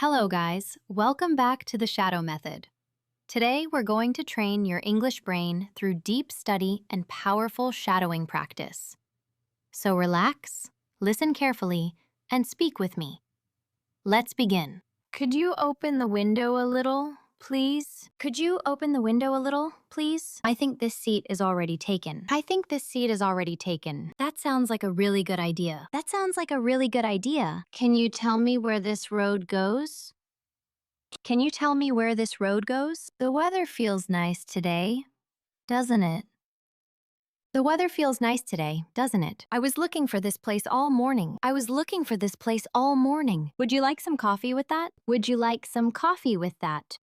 Hello guys, welcome back to the Shadow Method. Today we're going to train your English brain through deep study and powerful shadowing practice. So relax, listen carefully, and speak with me. Let's begin. Could you open the window a little, please? Could you open the window a little, please? I think this seat is already taken. That sounds like a really good idea. Can you tell me where this road goes? The weather feels nice today, doesn't it? I was looking for this place all morning. Would you like some coffee with that?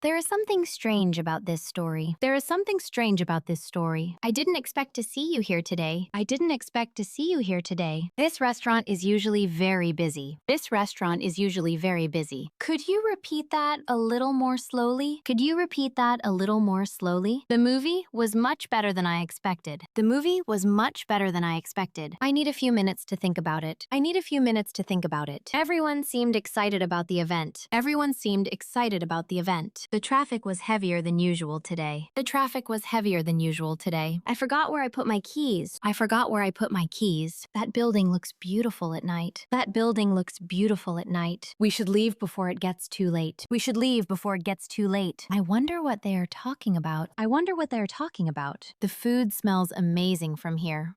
There is something strange about this story. I didn't expect to see you here today. This restaurant is usually very busy. Could you repeat that a little more slowly? The movie was much better than I expected. I need a few minutes to think about it. Everyone seemed excited about the event. The traffic was heavier than usual today. I forgot where I put my keys. That building looks beautiful at night. We should leave before it gets too late. I wonder what they are talking about. The food smells amazing from here.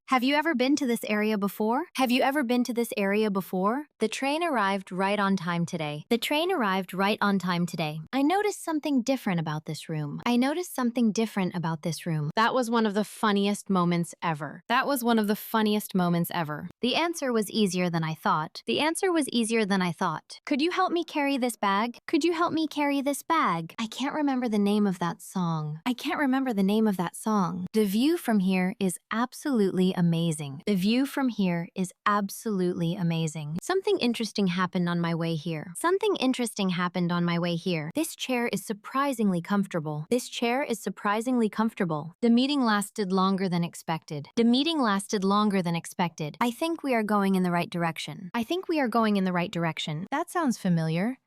Have you ever been to this area before? The train arrived right on time today. I noticed something different about this room. That was one of the funniest moments ever. The answer was easier than I thought. Could you help me carry this bag? I can't remember the name of that song. The view from here is absolutely amazing. Something interesting happened on my way here. This chair is surprisingly comfortable. The meeting lasted longer than expected. I think we are going in the right direction. That sounds familiar,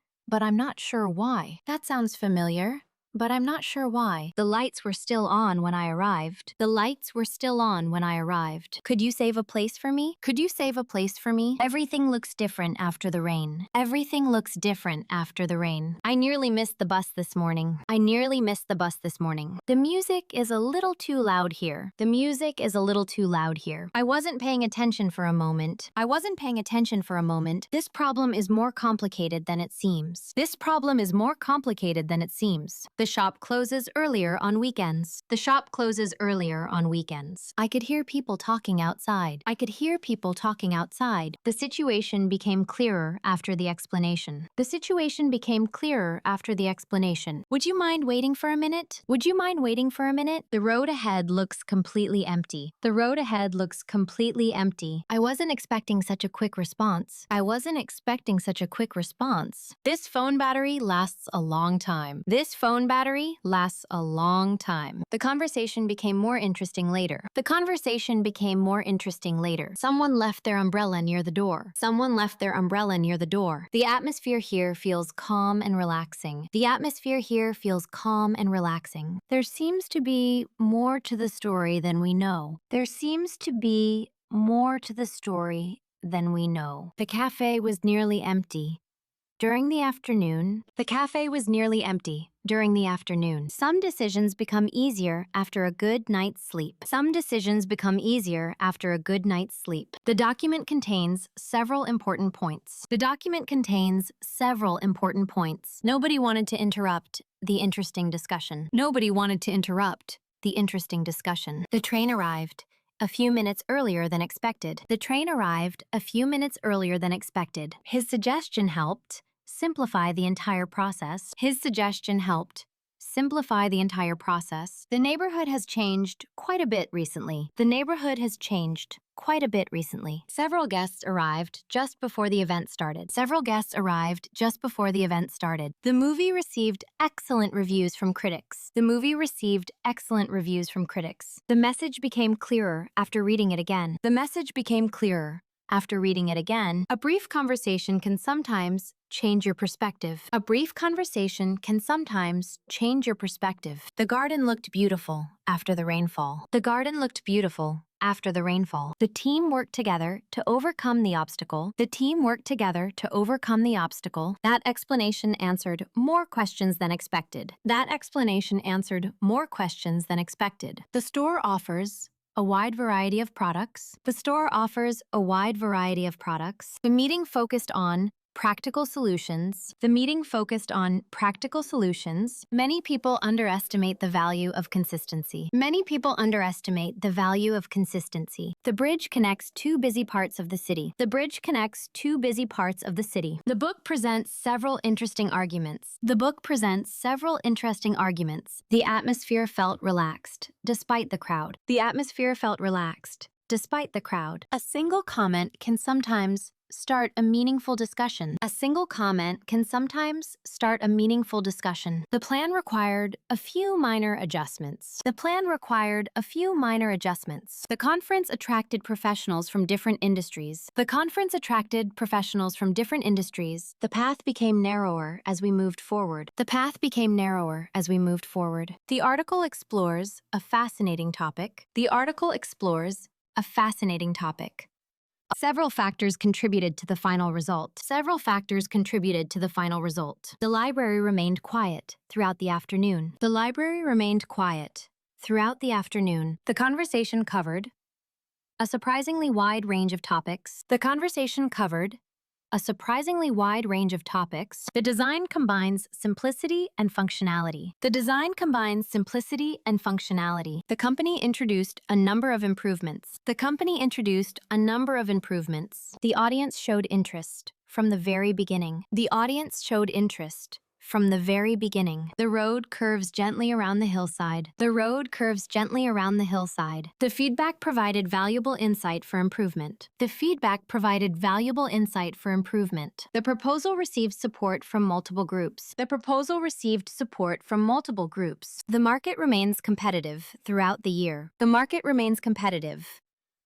but I'm not sure why. The lights were still on when I arrived. Could you save a place for me? Everything looks different after the rain. I nearly missed the bus this morning. The music is a little too loud here. I wasn't paying attention for a moment. This problem is more complicated than it seems. The shop closes earlier on weekends. I could hear people talking outside. The situation became clearer after the explanation. Would you mind waiting for a minute? The road ahead looks completely empty. I wasn't expecting such a quick response. This phone battery lasts a long time. The conversation became more interesting later. Someone left their umbrella near the door. The atmosphere here feels calm and relaxing. There seems to be more to the story than we know. The cafe was nearly empty. During the afternoon, some decisions become easier after a good night's sleep. The document contains several important points. Nobody wanted to interrupt the interesting discussion. The train arrived a few minutes earlier than expected. His suggestion helped simplify the entire process. The neighborhood has changed quite a bit recently. Several guests arrived just before the event started. The movie received excellent reviews from critics. The message became clearer after reading it again. after reading it again, a brief conversation can sometimes change your perspective. A brief conversation can sometimes change your perspective. The garden looked beautiful after the rainfall. The garden looked beautiful after the rainfall. The team worked together to overcome the obstacle. The team worked together to overcome the obstacle. That explanation answered more questions than expected. That explanation answered more questions than expected. The store offers a wide variety of products. The store offers a wide variety of products. The meeting focused on practical solutions. The meeting focused on practical solutions. Many people underestimate the value of consistency. Many people underestimate the value of consistency. The bridge connects two busy parts of the city. The bridge connects two busy parts of the city. The book presents several interesting arguments. The book presents several interesting arguments. The atmosphere felt relaxed, despite the crowd. The atmosphere felt relaxed, despite the crowd. A single comment can sometimes start a meaningful discussion. A single comment can sometimes start a meaningful discussion. The plan required a few minor adjustments. The plan required a few minor adjustments. The conference attracted professionals from different industries. The conference attracted professionals from different industries. The path became narrower as we moved forward. The path became narrower as we moved forward. The article explores a fascinating topic. The article explores a fascinating topic. Several factors contributed to the final result. Several factors contributed to the final result. The library remained quiet throughout the afternoon. The library remained quiet throughout the afternoon. The conversation covered a surprisingly wide range of topics. The conversation covered a surprisingly wide range of topics. The design combines simplicity and functionality. The design combines simplicity and functionality. The company introduced a number of improvements. The company introduced a number of improvements. The audience showed interest from the very beginning. The audience showed interest from the very beginning. The road curves gently around the hillside. The road curves gently around the hillside. The feedback provided valuable insight for improvement. The feedback provided valuable insight for improvement. The proposal received support from multiple groups. The proposal received support from multiple groups. The market remains competitive throughout the year. The market remains competitive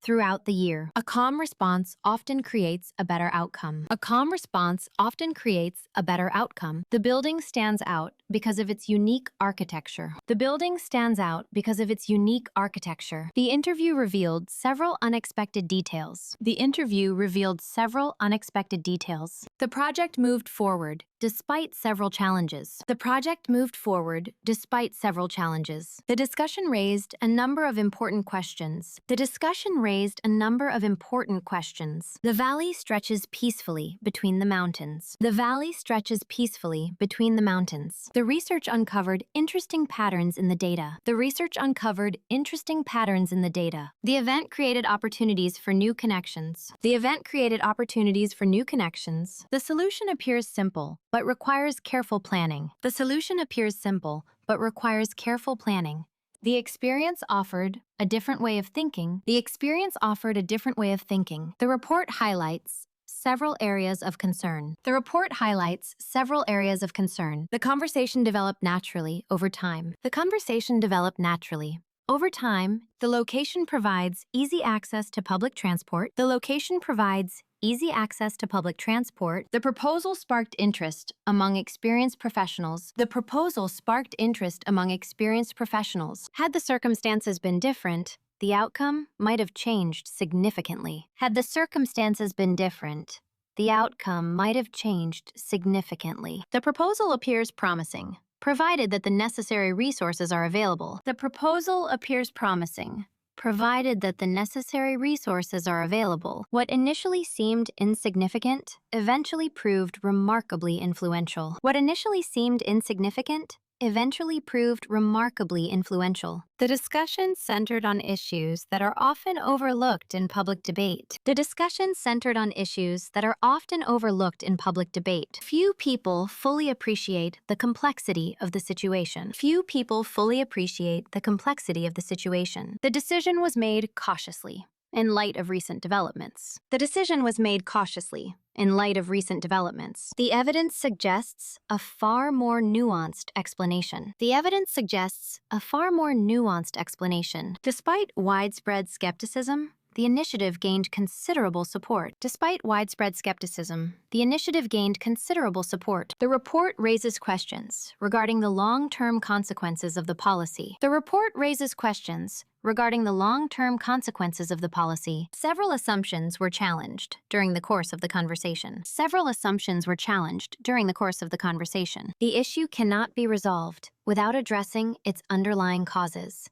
throughout the year. A calm response often creates a better outcome. A calm response often creates a better outcome. The building stands out because of its unique architecture. The building stands out because of its unique architecture. The interview revealed several unexpected details. The interview revealed several unexpected details. The project moved forward despite several challenges. The project moved forward despite several challenges. The discussion raised a number of important questions. The discussion raised a number of important questions. The valley stretches peacefully between the mountains. The valley stretches peacefully between the mountains. The research uncovered interesting patterns in the data. The research uncovered interesting patterns in the data. The event created opportunities for new connections. The event created opportunities for new connections. The solution appears simple, but requires careful planning. The solution appears simple, but requires careful planning. The experience offered a different way of thinking. The experience offered a different way of thinking. The report highlights several areas of concern. The report highlights several areas of concern. The conversation developed naturally over time. The conversation developed naturally. Over time, the location provides easy access to public transport. The location provides easy access to public transport. The proposal sparked interest among experienced professionals. The proposal sparked interest among experienced professionals. Had the circumstances been different, the outcome might have changed significantly. Had the circumstances been different, the outcome might have changed significantly. The proposal appears promising, provided that the necessary resources are available. The proposal appears promising, provided that the necessary resources are available. What initially seemed insignificant eventually proved remarkably influential. What initially seemed insignificant eventually proved remarkably influential. The discussion centered on issues that are often overlooked in public debate. The discussion centered on issues that are often overlooked in public debate. Few people fully appreciate the complexity of the situation. Few people fully appreciate the complexity of the situation. The decision was made cautiously in light of recent developments. The decision was made cautiously in light of recent developments. The evidence suggests a far more nuanced explanation. The evidence suggests a far more nuanced explanation. Despite widespread skepticism, the initiative gained considerable support. Despite widespread skepticism, the initiative gained considerable support. The report raises questions regarding the long-term consequences of the policy. The report raises questions regarding the long-term consequences of the policy. Several assumptions were challenged during the course of the conversation. Several assumptions were challenged during the course of the conversation. The issue cannot be resolved without addressing its underlying causes.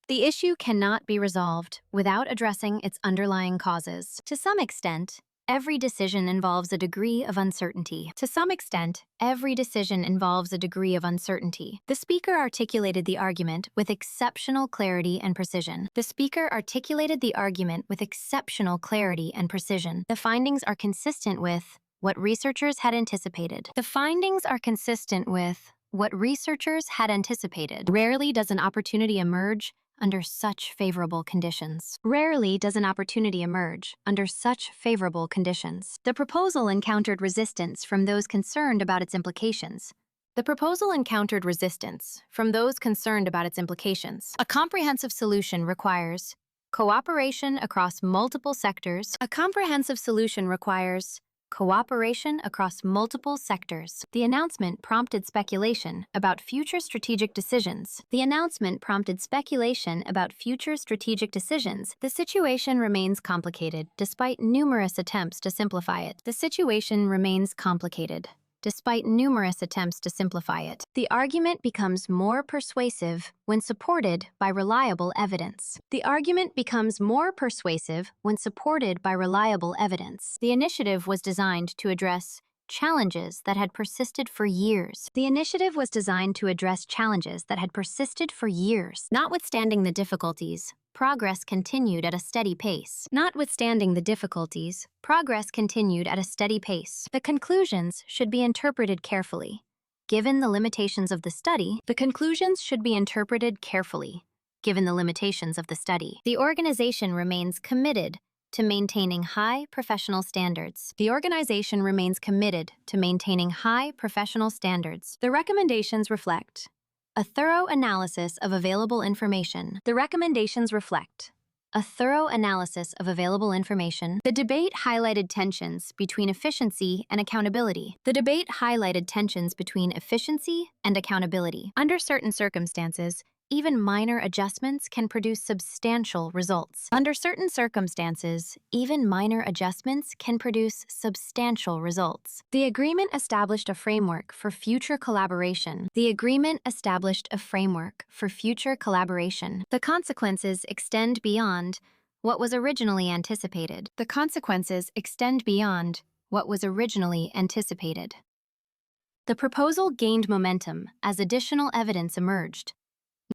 The issue cannot be resolved without addressing its underlying causes. To some extent, every decision involves a degree of uncertainty. To some extent, every decision involves a degree of uncertainty. The speaker articulated the argument with exceptional clarity and precision. The speaker articulated the argument with exceptional clarity and precision. The findings are consistent with what researchers had anticipated. The findings are consistent with what researchers had anticipated. Rarely does an opportunity emerge under such favorable conditions. Rarely does an opportunity emerge under such favorable conditions. The proposal encountered resistance from those concerned about its implications. The proposal encountered resistance from those concerned about its implications. A comprehensive solution requires cooperation across multiple sectors. A comprehensive solution requires cooperation across multiple sectors. The announcement prompted speculation about future strategic decisions. The announcement prompted speculation about future strategic decisions. The situation remains complicated despite numerous attempts to simplify it. The situation remains complicated despite numerous attempts to simplify it. The argument becomes more persuasive when supported by reliable evidence. The argument becomes more persuasive when supported by reliable evidence. The initiative was designed to address challenges that had persisted for years. The initiative was designed to address challenges that had persisted for years. Notwithstanding the difficulties, progress continued at a steady pace. Notwithstanding the difficulties, progress continued at a steady pace. The conclusions should be interpreted carefully. Given the limitations of the study, the conclusions should be interpreted carefully. Given the limitations of the study, the organization remains committed to maintaining high professional standards. The organization remains committed to maintaining high professional standards. The recommendations reflect a thorough analysis of available information. The recommendations reflect a thorough analysis of available information. The debate highlighted tensions between efficiency and accountability. The debate highlighted tensions between efficiency and accountability. Under certain circumstances, even minor adjustments can produce substantial results. Under certain circumstances, even minor adjustments can produce substantial results. The agreement established a framework for future collaboration. The agreement established a framework for future collaboration. The consequences extend beyond what was originally anticipated. The consequences extend beyond what was originally anticipated. The proposal gained momentum as additional evidence emerged.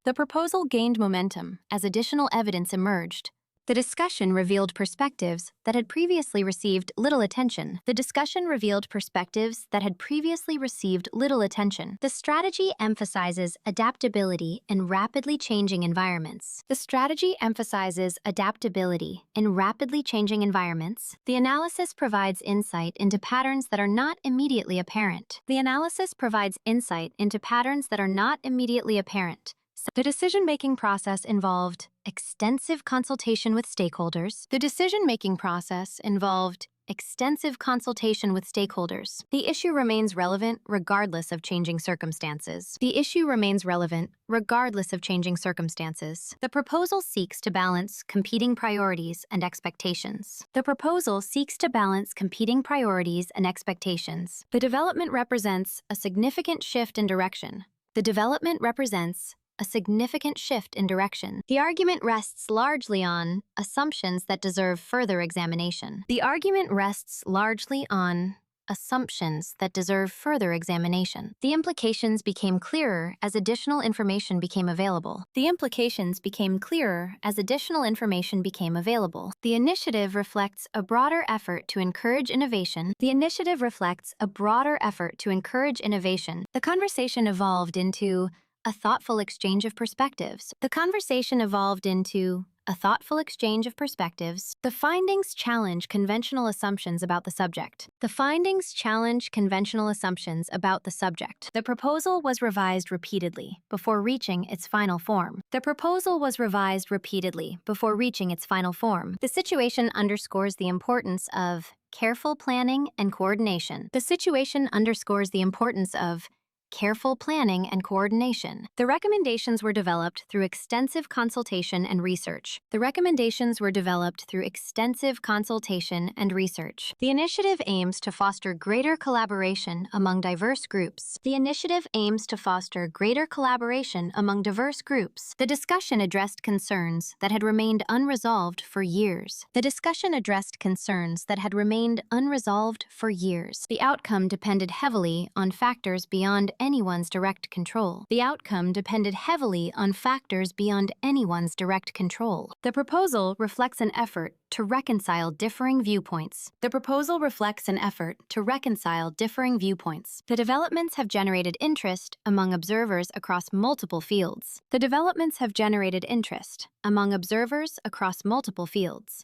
The proposal gained momentum as additional evidence emerged. The discussion revealed perspectives that had previously received little attention. The discussion revealed perspectives that had previously received little attention. The strategy emphasizes adaptability in rapidly changing environments. The strategy emphasizes adaptability in rapidly changing environments. The analysis provides insight into patterns that are not immediately apparent. The analysis provides insight into patterns that are not immediately apparent. The decision-making process involved extensive consultation with stakeholders. The decision-making process involved extensive consultation with stakeholders. The issue remains relevant regardless of changing circumstances. The issue remains relevant regardless of changing circumstances. The proposal seeks to balance competing priorities and expectations. The proposal seeks to balance competing priorities and expectations. The development represents a significant shift in direction. The development represents a significant shift in direction. The argument rests largely on assumptions that deserve further examination. The argument rests largely on assumptions that deserve further examination. The implications became clearer as additional information became available. The implications became clearer as additional information became available. The initiative reflects a broader effort to encourage innovation. The initiative reflects a broader effort to encourage innovation. The conversation evolved into a thoughtful exchange of perspectives. The conversation evolved into a thoughtful exchange of perspectives. The findings challenge conventional assumptions about the subject. The findings challenge conventional assumptions about the subject. The proposal was revised repeatedly before reaching its final form. The proposal was revised repeatedly before reaching its final form. The situation underscores the importance of careful planning and coordination. The situation underscores the importance of careful planning and coordination. The recommendations were developed through extensive consultation and research. The recommendations were developed through extensive consultation and research. The initiative aims to foster greater collaboration among diverse groups. The initiative aims to foster greater collaboration among diverse groups. The discussion addressed concerns that had remained unresolved for years. The discussion addressed concerns that had remained unresolved for years. The outcome depended heavily on factors beyond anyone's direct control. The outcome depended heavily on factors beyond anyone's direct control. The proposal reflects an effort to reconcile differing viewpoints. The proposal reflects an effort to reconcile differing viewpoints. The developments have generated interest among observers across multiple fields. The developments have generated interest among observers across multiple fields.